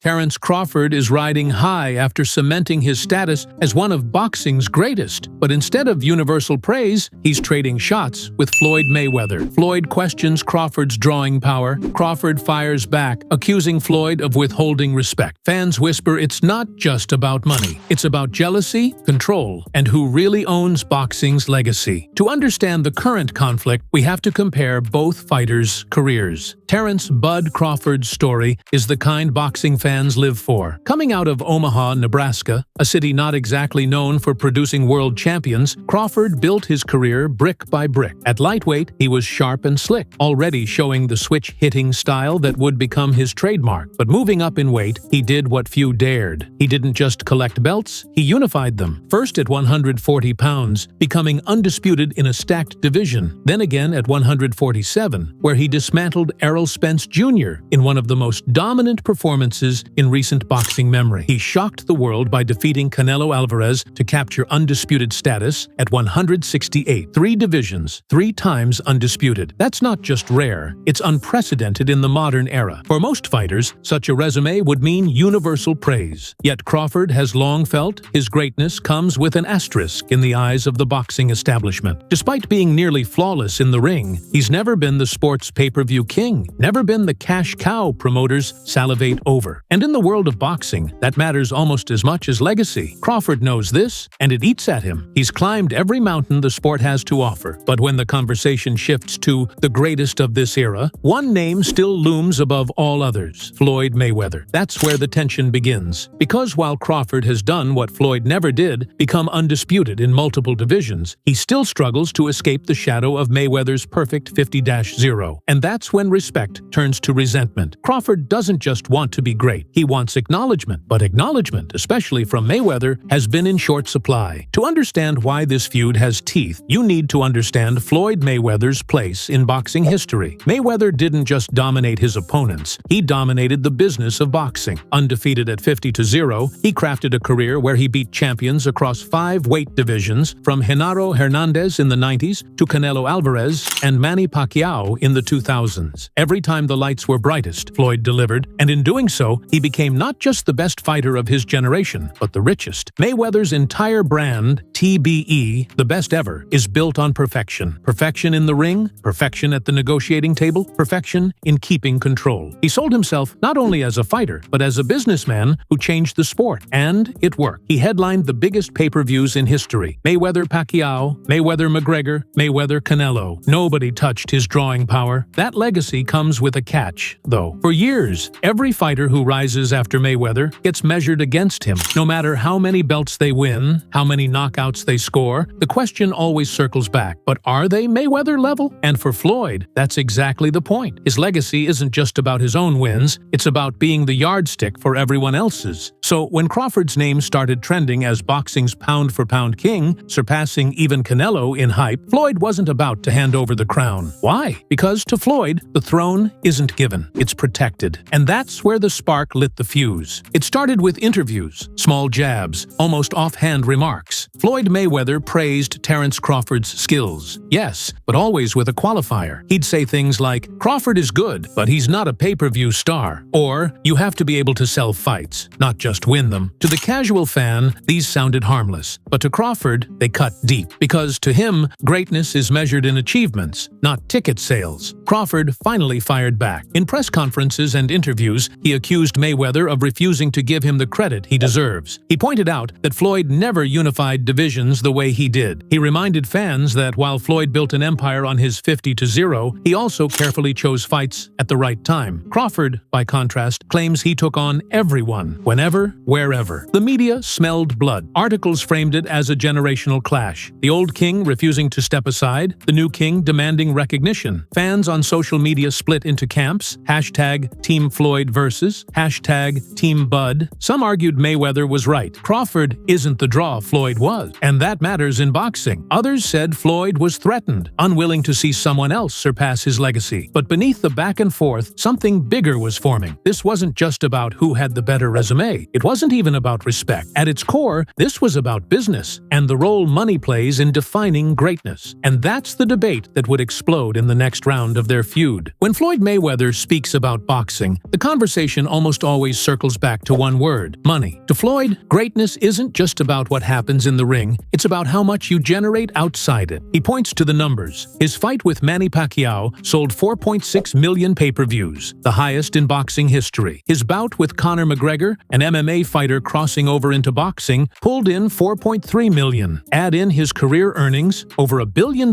Terence Crawford is riding high after cementing his status as one of boxing's greatest. But instead of universal praise, he's trading shots with Floyd Mayweather. Floyd questions Crawford's drawing power. Crawford fires back, accusing Floyd of withholding respect. Fans whisper it's not just about money. It's about jealousy, control, and who really owns boxing's legacy. To understand the current conflict, we have to compare both fighters' careers. Terence "Bud" Crawford's story is the kind boxing fans live for. Coming out of Omaha, Nebraska, a city not exactly known for producing world champions, Crawford built his career brick by brick. At lightweight, he was sharp and slick, already showing the switch-hitting style that would become his trademark. But moving up in weight, he did what few dared. He didn't just collect belts, he unified them. First at 140 pounds, becoming undisputed in a stacked division. Then again at 147, where he dismantled Errol Spence Jr. in one of the most dominant performances in recent boxing memory. He shocked the world by defeating Canelo Alvarez to capture undisputed status at 168. 3 divisions, 3 times undisputed. That's not just rare, it's unprecedented in the modern era. For most fighters, such a resume would mean universal praise. Yet Crawford has long felt his greatness comes with an asterisk in the eyes of the boxing establishment. Despite being nearly flawless in the ring, he's never been the sport's pay-per-view king, never been the cash cow promoters salivate over. And in the world of boxing, that matters almost as much as legacy. Crawford knows this, and it eats at him. He's climbed every mountain the sport has to offer. But when the conversation shifts to the greatest of this era, one name still looms above all others: Floyd Mayweather. That's where the tension begins. Because while Crawford has done what Floyd never did, become undisputed in multiple divisions, he still struggles to escape the shadow of Mayweather's perfect 50-0. And that's when respect turns to resentment. Crawford doesn't just want to be great, he wants acknowledgment. But acknowledgment, especially from Mayweather, has been in short supply. To understand why this feud has teeth, you need to understand Floyd Mayweather's place in boxing history. Mayweather didn't just dominate his opponents, he dominated the business of boxing. Undefeated at 50-0, he crafted a career where he beat champions across 5 weight divisions, from Genaro Hernandez in the 90s to Canelo Alvarez and Manny Pacquiao in the 2000s. Every time the lights were brightest, Floyd delivered, and in doing so, he became not just the best fighter of his generation, but the richest. Mayweather's entire brand, TBE, the best ever, is built on perfection. Perfection in the ring, perfection at the negotiating table, perfection in keeping control. He sold himself not only as a fighter, but as a businessman who changed the sport. And it worked. He headlined the biggest pay-per-views in history: Mayweather-Pacquiao, Mayweather-McGregor, Mayweather-Canelo. Nobody touched his drawing power. That legacy comes with a catch, though. For years, every fighter who rises after Mayweather gets measured against him. No matter how many belts they win, how many knockouts they score, the question always circles back. But are they Mayweather level? And for Floyd, that's exactly the point. His legacy isn't just about his own wins, it's about being the yardstick for everyone else's. So when Crawford's name started trending as boxing's pound-for-pound king, surpassing even Canelo in hype, Floyd wasn't about to hand over the crown. Why? Because to Floyd, the throne isn't given, it's protected. And that's where the spark lit the fuse. It started with interviews, small jabs, almost offhand remarks. Floyd Mayweather praised Terence Crawford's skills. Yes, but always with a qualifier. He'd say things like, "Crawford is good, but he's not a pay-per-view star." Or, "You have to be able to sell fights, not just win them." To the casual fan, these sounded harmless. But to Crawford, they cut deep. Because to him, greatness is measured in achievements, not ticket sales. Crawford finally fired back. In press conferences and interviews, he accused Mayweather of refusing to give him the credit he deserves. He pointed out that Floyd never unified divisions the way he did. He reminded fans that while Floyd built an empire on his 50-0, he also carefully chose fights at the right time. Crawford, by contrast, claims he took on everyone, whenever, wherever. The media smelled blood. Articles framed it as a generational clash. The old king refusing to step aside, the new king demanding recognition. Fans on social media split into camps, hashtag Team Floyd versus, hashtag Team Bud. Some argued Mayweather was right. Crawford isn't the draw Floyd was, and that matters in boxing. Others said Floyd was threatened, unwilling to see someone else surpass his legacy. But beneath the back and forth, something bigger was forming. This wasn't just about who had the better resume. It wasn't even about respect. At its core, this was about business and the role money plays in defining greatness. And that's the debate that would explode in the next round of their feud. When Floyd Mayweather speaks about boxing, the conversation almost almost always circles back to one word: money. To Floyd, greatness isn't just about what happens in the ring, it's about how much you generate outside it. He points to the numbers. His fight with Manny Pacquiao sold 4.6 million pay-per-views, the highest in boxing history. His bout with Conor McGregor, an MMA fighter crossing over into boxing, pulled in 4.3 million. Add in his career earnings, over $1 billion,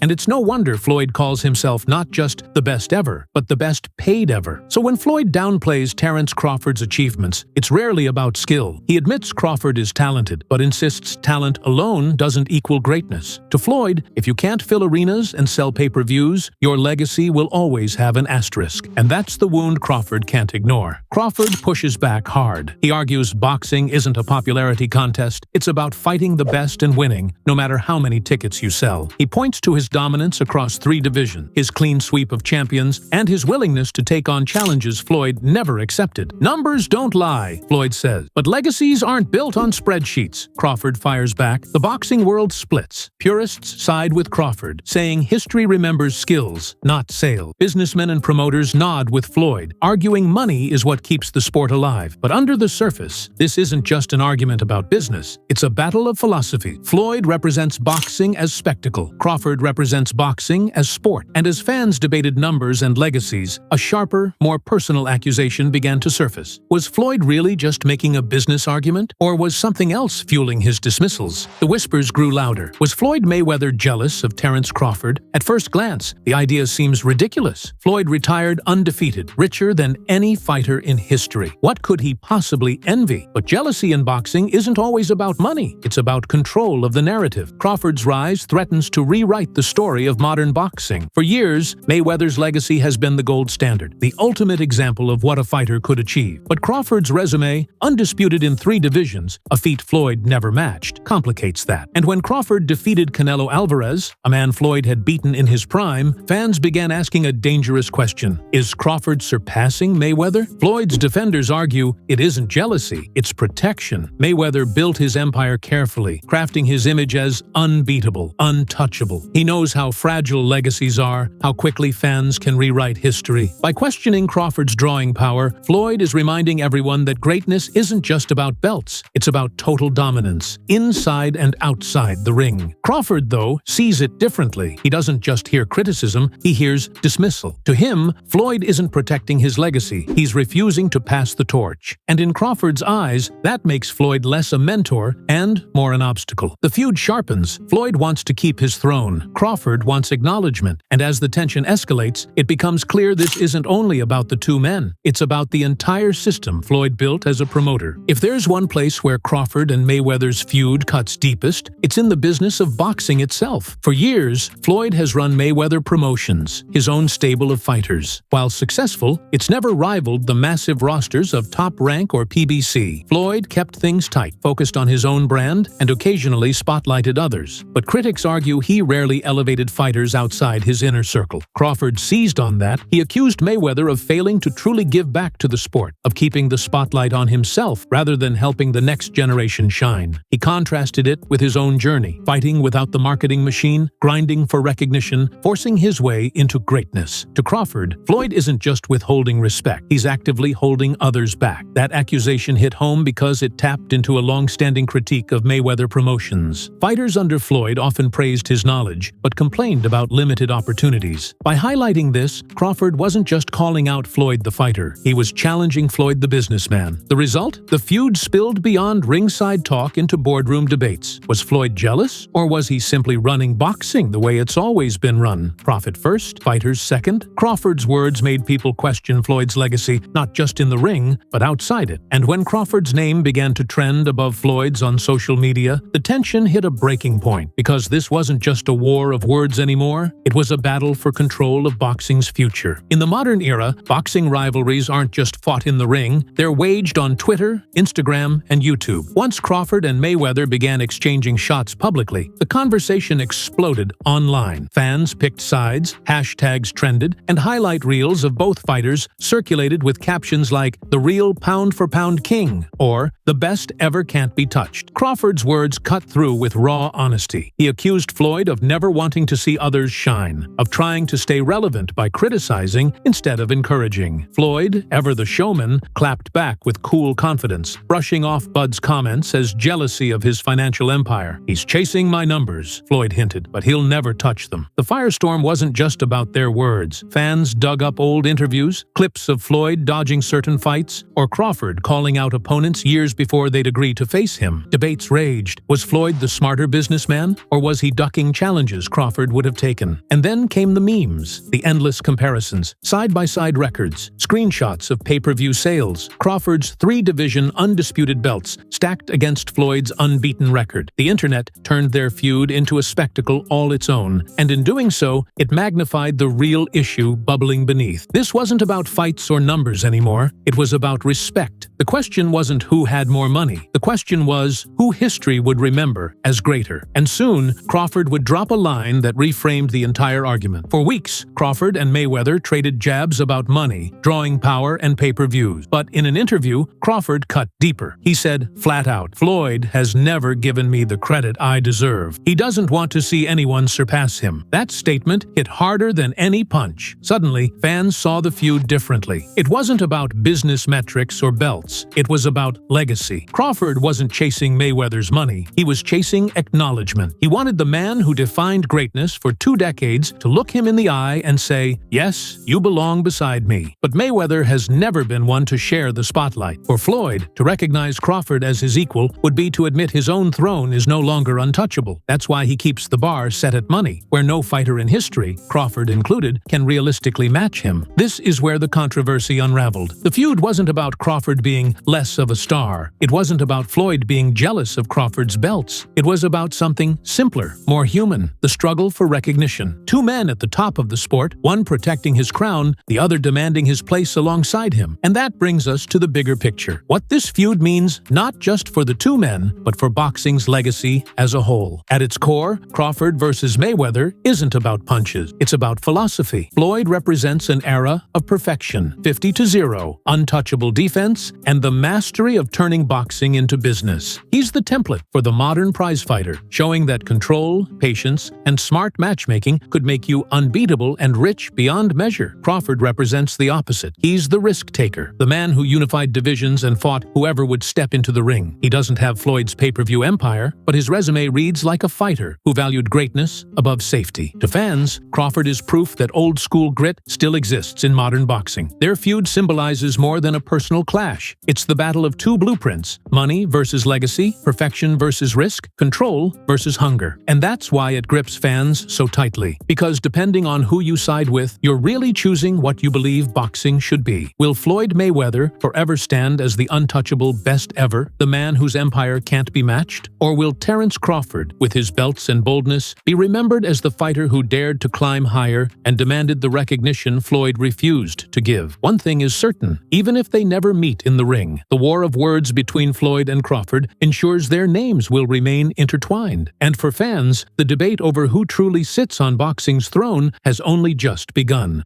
and it's no wonder Floyd calls himself not just the best ever, but the best paid ever. So when Floyd downplays Terence Crawford's achievements, it's rarely about skill. He admits Crawford is talented, but insists talent alone doesn't equal greatness. To Floyd, if you can't fill arenas and sell pay-per-views, your legacy will always have an asterisk. And that's the wound Crawford can't ignore. Crawford pushes back hard. He argues boxing isn't a popularity contest, it's about fighting the best and winning, no matter how many tickets you sell. He points to his dominance across 3 divisions, his clean sweep of champions, and his willingness to take on challenges Floyd never accepted. Numbers don't lie, Floyd says, but legacies aren't built on spreadsheets. Crawford fires back. The boxing world splits. Purists side with Crawford, saying history remembers skills, not sales. Businessmen and promoters nod with Floyd, arguing money is what keeps the sport alive. But under the surface, this isn't just an argument about business. It's a battle of philosophy. Floyd represents boxing as spectacle. Crawford represents boxing as sport. And as fans debated numbers and legacies, a sharper, more personal accusation began to surface. Was Floyd really just making a business argument? Or was something else fueling his dismissals? The whispers grew louder. Was Floyd Mayweather jealous of Terence Crawford? At first glance, the idea seems ridiculous. Floyd retired undefeated, richer than any fighter in history. What could he possibly envy? But jealousy in boxing isn't always about money. It's about control of the narrative. Crawford's rise threatens to rewrite the story of modern boxing. For years, Mayweather's legacy has been the gold standard, the ultimate example of what a fighter could achieve. But Crawford's resume, undisputed in 3 divisions, a feat Floyd never matched, complicates that. And when Crawford defeated Canelo Alvarez, a man Floyd had beaten in his prime, fans began asking a dangerous question. Is Crawford surpassing Mayweather? Floyd's defenders argue it isn't jealousy, it's protection. Mayweather built his empire carefully, crafting his image as unbeatable, untouchable. He knows how fragile legacies are, how quickly fans can rewrite history. By questioning Crawford's drawing power, Floyd is reminding everyone that greatness isn't just about belts, it's about total dominance, inside and outside the ring. Crawford, though, sees it differently. He doesn't just hear criticism, he hears dismissal. To him, Floyd isn't protecting his legacy, he's refusing to pass the torch. And in Crawford's eyes, that makes Floyd less a mentor and more an obstacle. The feud sharpens. Floyd wants to keep his throne. Crawford wants acknowledgment. And as the tension escalates, it becomes clear this isn't only about the 2 men. It's about the entire system Floyd built as a promoter. If there's one place where Crawford and Mayweather's feud cuts deepest, it's in the business of boxing itself. For years, Floyd has run Mayweather Promotions, his own stable of fighters. While successful, it's never rivaled the massive rosters of Top Rank or PBC. Floyd kept things tight, focused on his own brand, and occasionally spotlighted others. But critics argue he rarely elevated fighters outside his inner circle. Crawford seized on that. He accused Mayweather of failing to truly give back to the sport, of keeping the spotlight on himself rather than helping the next generation shine. He contrasted it with his own journey, fighting without the marketing machine, grinding for recognition, forcing his way into greatness. To Crawford, Floyd isn't just withholding respect, he's actively holding others back. That accusation hit home because it tapped into a long-standing critique of Mayweather Promotions. Fighters under Floyd often praised his knowledge, but complained about limited opportunities. By highlighting this, Crawford wasn't just calling out Floyd the fighter, he was challenging Floyd the businessman. The result? The feud spilled beyond ringside talk into boardroom debates. Was Floyd jealous? Or was he simply running boxing the way it's always been run? Profit first, fighters second? Crawford's words made people question Floyd's legacy, not just in the ring, but outside it. And when Crawford's name began to trend above Floyd's on social media, the tension hit a breaking point, because this wasn't just a war of words anymore, it was a battle for control of boxing's future. In the modern era, boxing rivalries aren't just fought in the ring, they're waged on Twitter, Instagram, and YouTube. Once Crawford and Mayweather began exchanging shots publicly, the conversation exploded online. Fans picked sides, hashtags trended, and highlight reels of both fighters circulated with captions like, "The real pound-for-pound king," or "The best ever can't be touched." Crawford's words cut through with raw honesty. He accused Floyd of never wanting to see others shine, of trying to stay relevant by criticizing instead of encouraging. Floyd, ever However, the showman clapped back with cool confidence, brushing off Bud's comments as jealousy of his financial empire. "He's chasing my numbers," Floyd hinted, "but he'll never touch them." The firestorm wasn't just about their words. Fans dug up old interviews, clips of Floyd dodging certain fights, or Crawford calling out opponents years before they'd agree to face him. Debates raged. Was Floyd the smarter businessman, or was he ducking challenges Crawford would have taken? And then came the memes, the endless comparisons, side-by-side records, screenshots of pay-per-view sales, Crawford's 3-division undisputed belts stacked against Floyd's unbeaten record. The internet turned their feud into a spectacle all its own, and in doing so, it magnified the real issue bubbling beneath. This wasn't about fights or numbers anymore. It was about respect. The question wasn't who had more money. The question was who history would remember as greater. And soon, Crawford would drop a line that reframed the entire argument. For weeks, Crawford and Mayweather traded jabs about money, drawing power, and pay-per-views. But in an interview, Crawford cut deeper. He said, flat out, "Floyd has never given me the credit I deserve. He doesn't want to see anyone surpass him." That statement hit harder than any punch. Suddenly, fans saw the feud differently. It wasn't about business metrics or belts. It was about legacy. Crawford wasn't chasing Mayweather's money. He was chasing acknowledgment. He wanted the man who defined greatness for 2 decades to look him in the eye and say, "Yes, you belong beside me." But Mayweather has never been one to share the spotlight. For Floyd, to recognize Crawford as his equal would be to admit his own throne is no longer untouchable. That's why he keeps the bar set at money, where no fighter in history, Crawford included, can realistically match him. This is where the controversy unraveled. The feud wasn't about Crawford being less of a star. It wasn't about Floyd being jealous of Crawford's belts. It was about something simpler, more human, the struggle for recognition. 2 men at the top of the sport, one protecting his crown, the other demanding his place alongside him. And that brings us to the bigger picture. What this feud means not just for the 2 men, but for boxing's legacy as a whole. At its core, Crawford versus Mayweather isn't about punches. It's about philosophy. Floyd represents an era of perfection, 50-0, untouchable defense, and the mastery of turning boxing into business. He's the template for the modern prizefighter, showing that control, patience, and smart matchmaking could make you unbeatable and rich beyond measure. Crawford represents the opposite. He's the risk-taker, the man who unified divisions and fought whoever would step into the ring. He doesn't have Floyd's pay-per-view empire, but his resume reads like a fighter who valued greatness above safety. To fans, Crawford is proof that old-school grit still exists in modern boxing. Their feud symbolizes more than a personal clash. It's the battle of 2 blueprints: money versus legacy, perfection versus risk, control versus hunger. And that's why it grips fans so tightly. Because depending on who you side with, you're really choosing what you believe boxing should be. Will Floyd Mayweather forever stand as the untouchable best ever, the man whose empire can't be matched? Or will Terence Crawford, with his belts and boldness, be remembered as the fighter who dared to climb higher and demanded the recognition Floyd refused to give? One thing is certain: even if they never meet in the ring, the war of words between Floyd and Crawford ensures their names will remain intertwined. And for fans, the debate over who truly sits on boxing's throne has only just begun.